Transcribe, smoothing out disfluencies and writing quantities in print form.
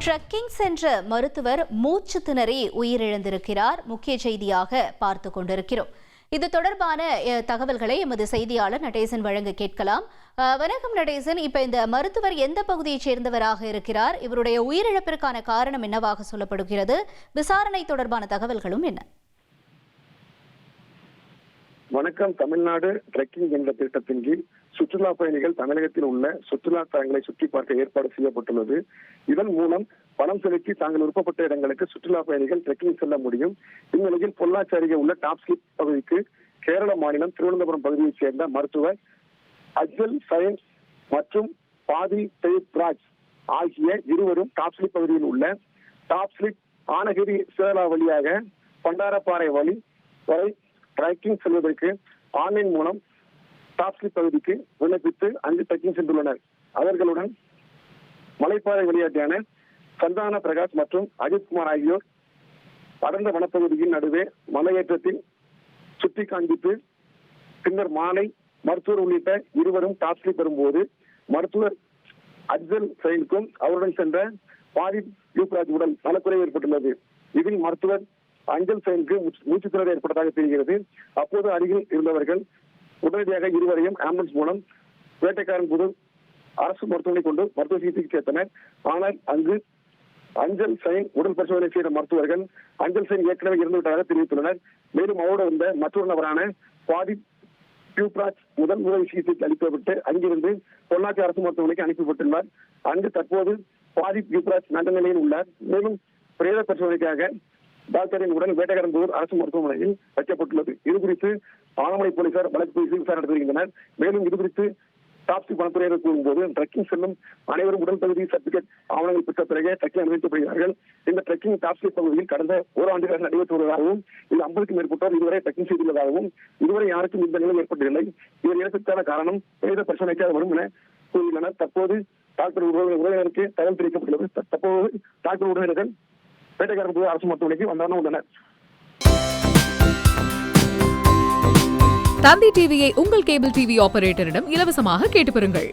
Trekking சென்ற மருத்துவர் மூச்சு திணறி உயிரிழந்திருக்கிறார். முக்கிய செய்தியாக பார்த்து கொண்டிருக்கிறோம். இது தொடர்பான தகவல்களை எமது செய்தியாளர் நடேசன் வழங்க கேட்கலாம். வணக்கம் நடேசன், இப்ப இந்த மருத்துவர் எந்த பகுதியைச் சேர்ந்தவராக இருக்கிறார்? இவருடைய உயிரிழப்பிற்கான காரணம் என்னவாக சொல்லப்படுகிறது? விசாரணை தொடர்பான தகவல்களும் என்ன? வணக்கம். தமிழ்நாடு ட்ரெக்கிங் என்ற திட்டத்தின் கீழ் சுற்றுலா பயணிகள் தமிழகத்தில் உள்ள சுற்றுலா தலங்களை சுற்றி பார்க்க ஏற்பாடு செய்யப்பட்டுள்ளது. இதன் மூலம் பணம் செலுத்தி தாங்கள் விருப்பப்பட்ட இடங்களுக்கு சுற்றுலா பயணிகள் ட்ரெக்கிங் செல்ல முடியும். இந்நிலையில் பொள்ளாச்சி அருகே உள்ள டாப் ஸ்லிப் பகுதிக்கு கேரள மாநிலம் திருவனந்தபுரம் பகுதியைச் சேர்ந்த மருத்துவர் அஜ்மல் சயன் மற்றும் பாதி ராஜ் ஆகிய இருவரும் டாப் ஸ்லிப் பகுதியில் உள்ள டாப் ஸ்லிப் ஆனகிரி சேலா வழியாக பண்டாரப்பாறை வழி வரை ட்ரெக்கிங் செல்வதற்கு ஆன்லைன் மூலம் டாப் ஸ்லிப் பகுதிக்கு விண்ணப்பித்து அங்கு ட்ரெக்கிங் சென்றுள்ளனர். அவர்களுடன் மலைப்பாறை விளையாட்டான சந்தான பிரகாஷ் மற்றும் அஜித்குமார் ஆகியோர் அடர்ந்த வனப்பகுதியின் நடுவே மலையேற்றத்தில் சுற்றி காண்பித்து பின்னர் மாலை மருத்துவர் உள்ளிட்ட இருவரும் டாப் ஸ்லிப் வரும்போது மருத்துவர் அஜ்மல் சயனுக்கும் அவருடன் சென்ற பாதி யூப்ராஜ் உடல் நலக்குறைவு ஏற்பட்டுள்ளது. இதில் மருத்துவர் அஞ்சல் சயனுக்கு மூச்சு திணறல் ஏற்பட்டதாக தெரிகிறது. அப்போது அருகில் இருந்தவர்கள் உடனடியாக இருவரையும் ஆம்புலன்ஸ் மூலம் வேட்டைக்காரன்புதூர் அரசு மருத்துவமனை கொண்டு மருத்துவ சிகிச்சைக்கு சேர்த்தனர். ஆனால் அங்கு அஞ்சல் சயன் உடல் பரிசோதனை செய்த மருத்துவர்கள் அஞ்சல் சயன் ஏற்கனவே இறந்துவிட்டதாக தெரிவித்துள்ளனர். மேலும் அவரோடு வந்த மற்றொரு நபரான பாதி யூப்ராஜ் முதல் உதவி சிகிச்சைக்கு அளிக்கப்பட்டு அங்கிருந்து பொள்ளாச்சி அரசு மருத்துவமனைக்கு அனுப்பப்பட்டுள்ளார். அங்கு தற்போது பாதி யூப்ராஜ் நல்ல நிலையில் உள்ளார். மேலும் பிரேத பரிசோதனைக்காக டாக்டரின் உடல் வேட்டைக்காரன்புதூர் அரசு மருத்துவமனையில் வைக்கப்பட்டுள்ளது. இதுகுறித்து ஆலமலை போலீசார் வழக்கு பதிவு செய்து விசாரணை வருகின்றனர். மேலும் இதுகுறித்து டாப் ஸ்லிப் வனத்துறையினர் கூறும்போது ட்ரெக்கிங் செல்லும் அனைவரும் உடல் பகுதி சர்டிபிகேட் ஆவணங்கள் பெற்ற பிறகு ட்ரெக்கிங் அனுமதிக்கப்படுகிறார்கள். இந்த ட்ரெக்கிங் டாப் ஸ்லிப் பகுதியில் கடந்த ஓராண்டுகளாக நடைபெற்று வருவதாகவும் இது 50க்கும் மேற்பட்டோர் இதுவரை ட்ரெக்கிங் செய்துள்ளதாகவும் இதுவரை யாருக்கும் இந்த நிலை ஏற்படவில்லை. இவர் இறப்பிற்கான காரணம் பிரேத பரிசோதனைக்காக வரும் என கூறியுள்ளனர். தற்போது டாக்டர் உறவினருக்கு தகவல் தெரிவிக்கப்பட்டுள்ளது. தற்போது டாக்டர் உறவினர்கள் வேட்டைக்காரன்புதூர் அரசு மருத்துவமனைக்கு வந்தவர்கள் உள்ளனர். தந்தி டிவியை உங்கள் கேபிள் டிவி ஆபரேட்டரிடம் இலவசமாக கேட்டு பெறுங்கள்.